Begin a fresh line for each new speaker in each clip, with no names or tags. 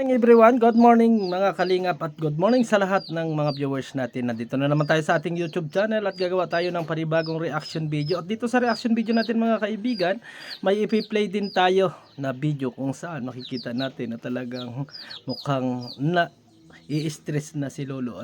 Morning everyone, good morning mga kalingap at good morning sa lahat ng mga viewers natin. Nandito na naman tayo sa ating YouTube channel at gagawa tayo ng panibagong reaction video. At dito sa reaction video natin mga kaibigan, may ipi-play din tayo na video kung saan makikita natin na talagang mukhang i-stress na si Lolo.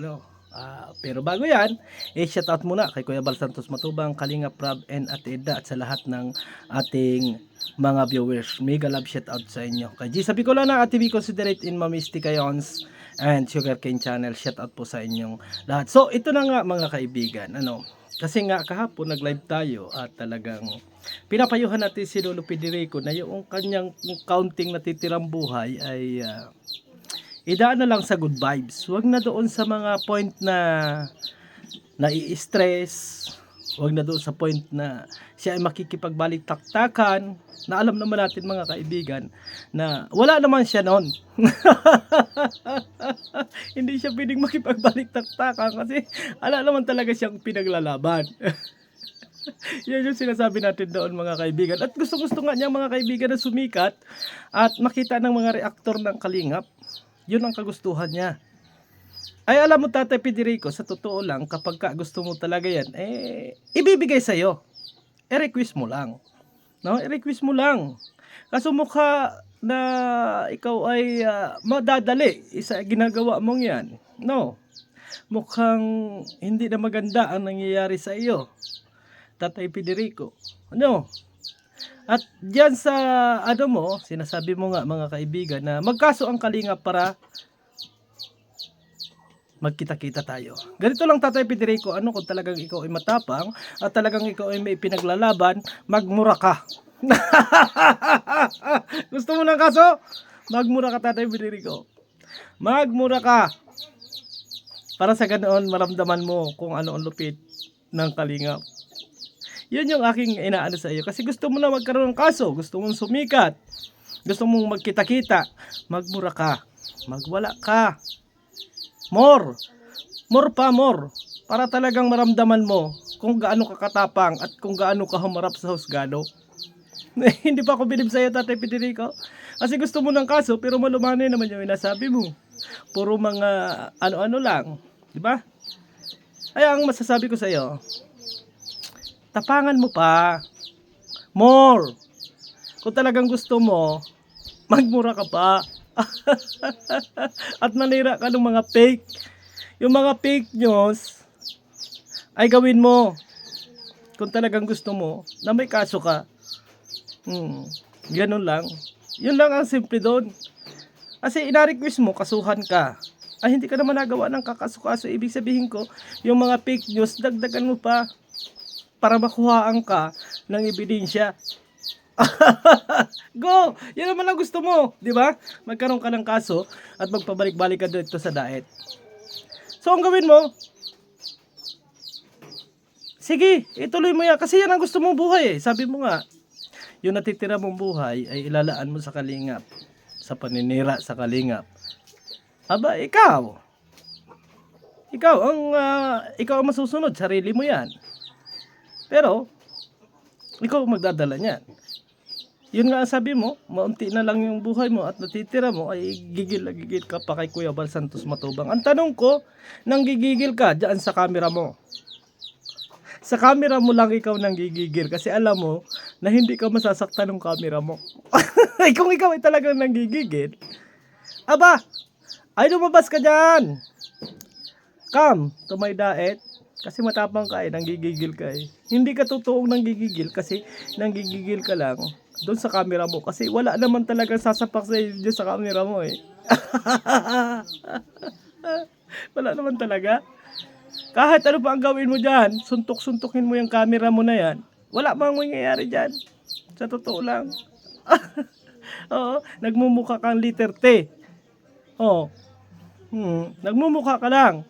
Pero bago yan, shout out muna kay Kuya Bal Santos Matubang, Kalingap Rab and Ate Edda at sa lahat ng ating mga viewers. Mega love shout out sa inyo. Kay G sabi ko lang na Ate B Considerate in Mamisti Kayons and Sugarcane Channel, shout out po sa inyong lahat. So ito na nga mga kaibigan, kasi nga kahapon nag-live tayo at talagang pinapayuhan natin si Lolo Federico na yung kanyang counting natitirang buhay ay idaan na lang sa good vibes. Huwag na doon sa mga point na nai-stress. Huwag na doon sa point na siya ay makikipagbalik taktakan, na alam naman natin mga kaibigan na wala naman siya noon. Hindi siya pwedeng makipagbalik taktakan kasi ala naman talaga siyang pinaglalaban. Yan yung sinasabi natin doon mga kaibigan. At gusto nga niya mga kaibigan na sumikat at makita ng mga reaktor ng Kalingap. Yun ang kagustuhan niya. Ay alam mo Tatay Federico, sa totoo lang kapag gusto mo talaga yan, ibibigay sa'yo. I-request mo lang. No? I-request mo lang. Kaso mukha na ikaw ay madadali sa ginagawa mong yan. No? Mukhang hindi na maganda ang nangyayari sa iyo, Tatay Federico. Ano? At diyan sa sinasabi mo nga mga kaibigan na magkaso ang Kalingap para magkita-kita tayo. Ganito lang Tatay Federico, kung talagang ikaw ay matapang at talagang ikaw ay may pinaglalaban, magmura ka. Gusto mo ng kaso? Magmura ka Tatay Federico. Magmura ka. Para sa ganoon maramdaman mo kung ano ang lupit ng Kalingap. Yun yung aking inaano sa iyo. Kasi gusto mo na magkaroon ng kaso. Gusto mong sumikat. Gusto mong magkita-kita. Magmura ka. Magwala ka. More. More pa, more. Para talagang maramdaman mo kung gaano ka katapang at kung gaano ka humarap sa husgado. Hindi pa ako bilib sa iyo, Tatay Federico. Kasi gusto mo ng kaso pero malumanay naman yung inasabi mo. Puro mga ano-ano lang. Diba? Ay, ang masasabi ko sa iyo, tapangan mo pa. More. Kung talagang gusto mo, magmura ka pa. At manira ka ng mga fake. Yung mga fake news ay gawin mo. Kung talagang gusto mo na may kaso ka. Ganun lang. Yun lang ang simple doon. Kasi ina-request mo, kasuhan ka. Ay hindi ka naman nagawa ng kakaso-kaso. Ibig sabihin ko, yung mga fake news, dagdagan mo pa. Para makuhaan ka ng ebidensya. Go! Yan naman ang gusto mo, di ba? Magkaroon ka ng kaso at magpabalik-balik ka dito sa daet. So, ang gawin mo, sige, ituloy mo yan. Kasi yan ang gusto mong buhay eh. Sabi mo nga, yung natitira mong buhay ay ilalaan mo sa Kalingap. Sa paninira sa Kalingap. Aba, ikaw ang masusunod. Sarili mo yan. Pero, ikaw magdadala niyan. Yun nga sabi mo, maunti na lang yung buhay mo at natitira mo ay gigil na gigil ka pa kay Kuya Bal Santos Matubang. Ang tanong ko, nang gigigil ka dyan sa camera mo. Sa camera mo lang ikaw nang gigigil kasi alam mo na hindi ka masasaktan ng camera mo. Kung ikaw ay talagang nang gigigil, aba, ay lumabas ka dyan. Come to my diet. Kasi matapang ka nanggigigil ka eh. Hindi ka totoong nanggigigil kasi nanggigigil ka lang doon sa camera mo. Kasi wala naman talagang sasapak sa iyo sa camera mo eh. Wala naman talaga. Kahit ano pa ang gawin mo dyan, suntok-suntokin mo yung camera mo na yan. Wala mang mangyayari dyan. Sa totoo lang. Oo, nagmumukha kang letter T. Oo. Nagmumukha ka lang.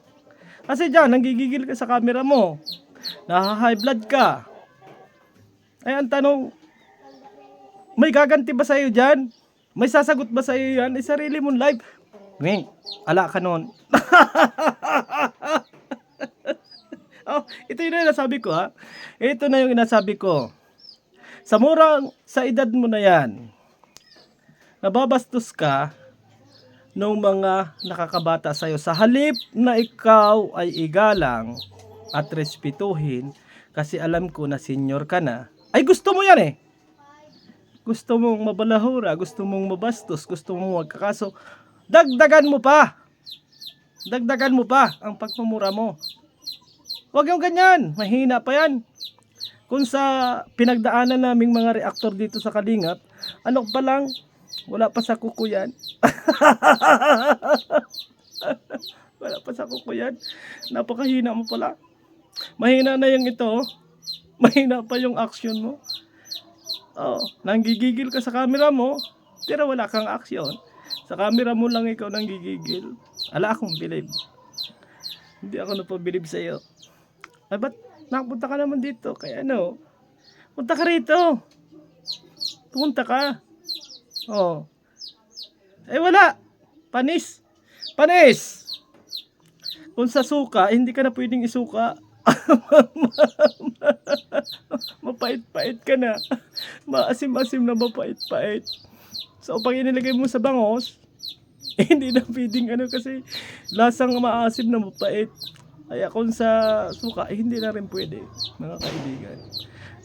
Kasi dyan, nanggigigil ka sa camera mo. Naha-high blood ka. Ay, ang tanong, may gaganti ba sa'yo dyan? May sasagot ba sa'yo yan? Ay, sarili mong live. Ala ka nun. Ito yung nasabi ko ha. Ito na yung inasabi ko. Sa edad mo na yan, nababastos ka, ng mga nakakabata sa'yo. Sa halip na ikaw ay igalang at respetuhin, kasi alam ko na senior ka na, ay gusto mo yan eh. Gusto mong mabalahura, gusto mong mabastos, gusto mong magkakaso, dagdagan mo pa. Dagdagan mo pa ang pagmumura mo. Huwag yung ganyan, mahina pa yan. Kung sa pinagdaanan naming mga reaktor dito sa Kalingap, ano pa lang, wala pa sa kuko yan. Wala pa sa kuko yan. Napakahina mo pala. Mahina na yung ito. Mahina pa yung action mo. Oh, nanggigigil ka sa camera mo, pero wala kang action. Sa camera mo lang ikaw nanggigigil. Ala akong believe. Hindi ako napabilib sa iyo. Ay, ba't nakapunta ka naman dito? Kaya ano? Punta ka rito. Pumunta ka. Oh. Eh wala. Panis. Panis. Kung sa suka, hindi ka na pwedeng isuka. Mapait-pait ka na. Maasim-asim na mapait-pait. So pag inilagay mo sa bangos, hindi na pwedeng ano kasi lasang maasim na mapait. Kaya kung sa suka, hindi na rin pwede, mga kaibigan.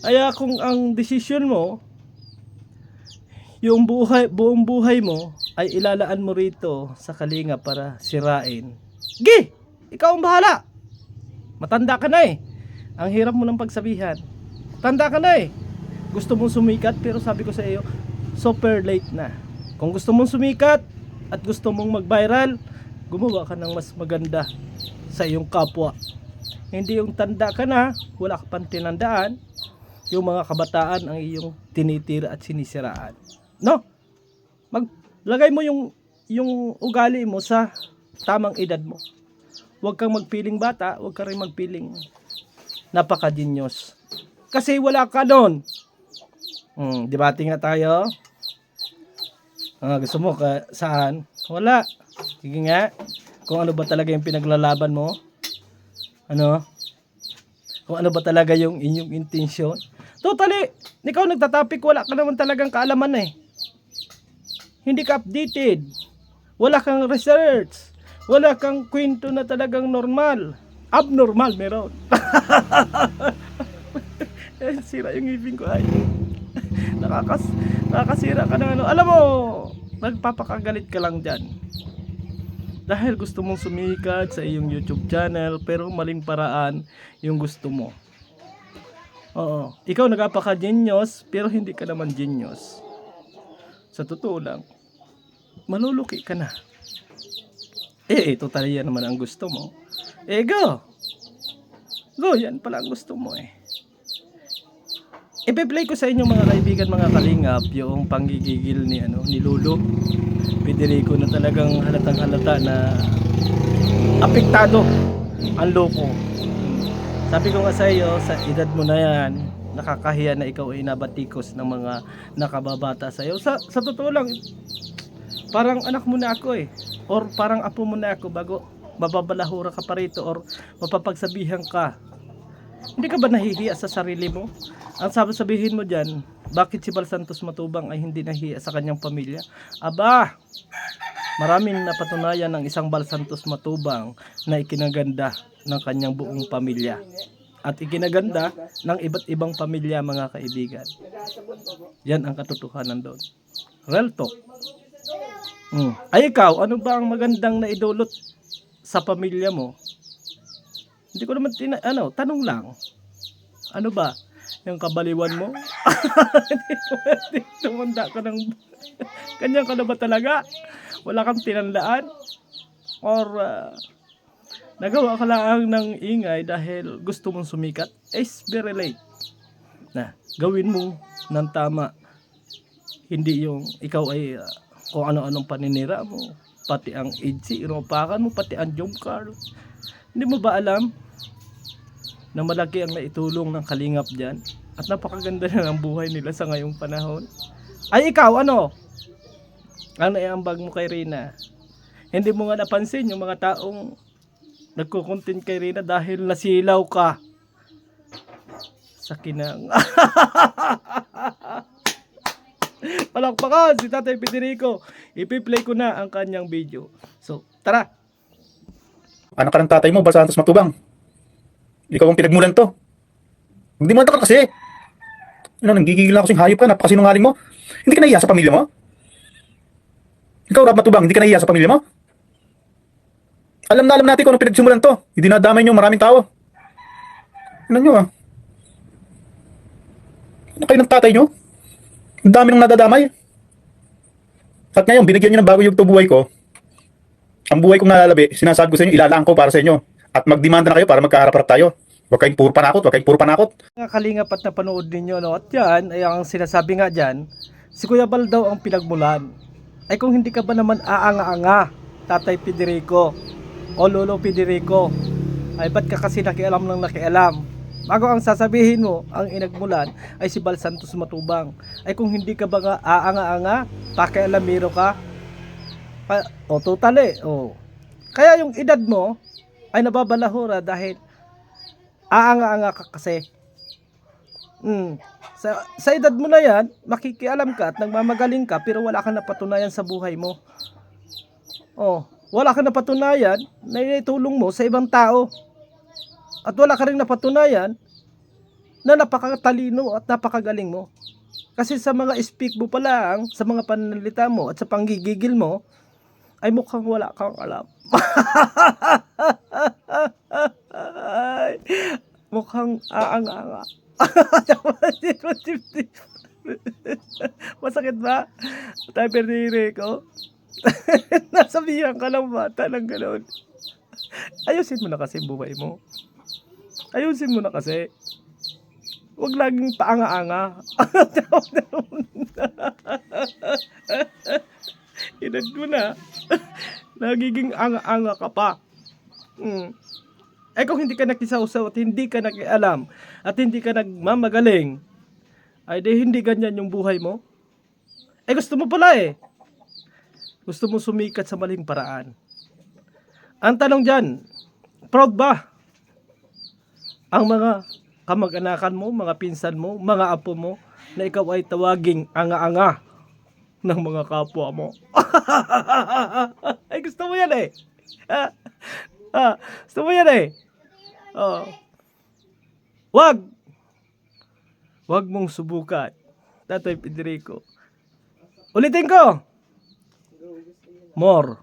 Kaya kung ang desisyon mo, yung buong buhay mo ay ilalaan mo rito sa Kalinga para sirain. Gi! Ikaw ang bahala. Matanda ka na eh. Ang hirap mo ng pagsabihan. Tanda ka na eh. Gusto mong sumikat pero sabi ko sa iyo, super late na. Kung gusto mong sumikat at gusto mong mag-viral, gumawa ka ng mas maganda sa iyong kapwa. Hindi yung tanda ka na, wala ka pang tinandaan, yung mga kabataan ang iyong tinitira at sinisiraan. No? Maglagay mo yung ugali mo sa tamang edad mo. Huwag kang magpiling bata, huwag kang rin magpiling napaka-genius. Kasi wala ka doon. Debate nga tayo. Gusto mo saan? Wala. Sige nga. Kung ano ba talaga yung pinaglalaban mo? Ano? Kung ano ba talaga yung inyong intensyon? Totally, ikaw nagtatapik, wala ka naman talagang kaalaman eh. Hindi ka updated. Wala kang research. Wala kang kwento na talagang normal. Abnormal meron. Sira yung ngipin ko ay. Nakakasira ka ng ano. Alam mo, nagpapakagalit ka lang dyan. Dahil gusto mong sumikat sa iyong YouTube channel, pero maling paraan yung gusto mo. Oo, ikaw nagpaka-genius, pero hindi ka naman genius. Sa totoo lang, maluluki ka na. Totally yan naman ang gusto mo. Go! Go, yan pala ang gusto mo eh. Ipe-play ko sa inyo mga kaibigan, mga kalingap, yung panggigigil ni Lolo Federico na talagang halatang halata na apektado ang loko. Sabi ko nga sa iyo, sa edad mo na yan, nakakahiya na ikaw ay nabatikos ng mga nakababata sa iyo. Sa totoo lang, parang anak mo na ako eh, or parang apo mo na ako bago mababalahura ka pa rito or mapapagsabihan ka. Hindi ka ba nahihiya sa sarili mo? Ang sabihin mo dyan, bakit si Bal Santos Matubang ay hindi nahiya sa kanyang pamilya? Aba, maraming napatunayan ng isang Bal Santos Matubang na ikinaganda ng kanyang buong pamilya. At ikinaganda ng iba't ibang pamilya, mga kaibigan. Yan ang katotohanan doon. Real talk. Ay ikaw, ano ba ang magandang naidulot sa pamilya mo? Hindi ko naman tanong lang. Ano ba? Yung kabaliwan mo? Tumanda ka ng kanyang ka na ba talaga? Wala kang tinandaan? Or nagawa ka lang ng ingay dahil gusto mong sumikat? It's very late. Na, gawin mo ng tama. Hindi yung ikaw ay kung ano-anong paninira mo. Pati ang EDC, inupakan mo, pati ang jump card. Hindi mo ba alam na malaki ang naitulong ng Kalingap dyan? At napakaganda na ng buhay nila sa ngayong panahon. Ay ikaw, ano? Ano ay ambag mo kay Rina? Hindi mo nga napansin yung mga taong nagkukontent kay Rina dahil nasilaw ka sa kinang. Palakpakan si Tatay Federico. Ipi-play ko na ang kanyang video. So, tara.
Anak ka ng tatay mo, Bal Santos Matubang. Ikaw ang pinagmulan to. Hindi mo ka kasi. Ano, nanggigigil ako kasing hayop ka, napakasinungaling mo. Hindi ka nahiya sa pamilya mo? Ikaw, Rab Matubang, hindi ka nahiya sa pamilya mo? Alam na alam natin kung anong pinagsimulan to. Hindi nadamay nyo maraming tao. Ano nyo ah? Ano kayo ng tatay nyo? Ang dami nang nadadamay. At ngayon, binigyan nyo ng bago yung buhay ko. Ang buhay kong nalalabi, sinasabi ko sa inyo, ilalaan ko para sa inyo. At magdemanda na kayo para magkaharap-harap tayo. Huwag kayong puro panakot, huwag kayong puro panakot.
Mga kalingap at napanood ninyo, no? At yan, ay ang sinasabi nga dyan, si Kuya Bal daw ang pinagmulan. Ay kung hindi ka ba naman aanga-anga, Tatay Federico o Lolo Federico, ay ba't ka kasi nakialam ng nakialam? Bago ang sasabihin mo, ang inagmulan ay si Bal Santos Matubang. Ay kung hindi ka ba nga aanga-anga, pakialamero ka, o totally, o. Kaya yung edad mo ay nababalahura dahil aanga-anga ka kasi. Sa edad mo na yan, makikialam ka at nagmamagaling ka pero wala kang napatunayan sa buhay mo. Oh, wala kang napatunayan na itulong mo sa ibang tao. At wala ka rin napatunayan na napakatalino at napakagaling mo. Kasi sa mga speak mo pa lang, sa mga pananalita mo at sa panggigigil mo, ay mukhang wala kang alam. Ay, mukhang aang-anga. Masakit ba? Tay Federico? Nasabihan ka ng bata ng gano'n. Ayusin mo na kasi buhay mo. Ayusin mo na kasi. Huwag laging paanga-anga. Edad mo na. Nagiging anga-anga ka pa. Eh kung hindi ka nakisawsaw at hindi ka nakialam at hindi ka nagmamagaling, ay di hindi ganyan yung buhay mo. Eh gusto mo pala eh. Gusto mo sumikat sa maling paraan. Ang tanong dyan, proud ba ang mga kamag-anakan mo, mga pinsan mo, mga apo mo, na ikaw ay tawaging anga-anga ng mga kapwa mo? Ay gusto mo yan eh. Gusto mo yan eh. Wag mong subukan, Tatay Federico. Ulitin ko. More.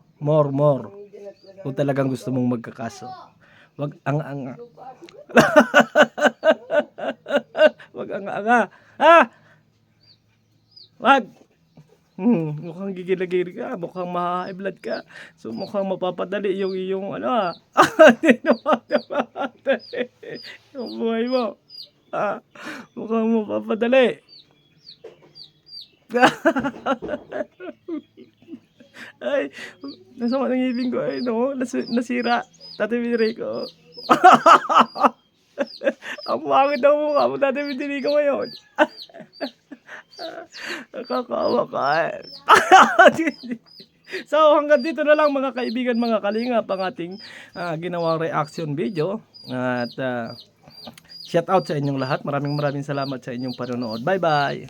Kung talagang gusto mong magkakaso, wag anga-anga. Wag anga-anga. Wag. Mukhang gigil-gigil ka, mukhang ma-high blood ka. So mukhang mapapadali yung iyong yung buhay mo. Mukhang mapapadali. Ay, nasama ng ngipin ko ay no, nasira. Tatay Federico. Ang pangit ng mukha mo, Tatay Federico ngayon. Nakakawa ka eh. So hanggang dito na lang mga kaibigan, mga kalingap, ang ating ginawang reaction video. At shout out sa inyong lahat. Maraming salamat sa inyong panonood. Bye bye.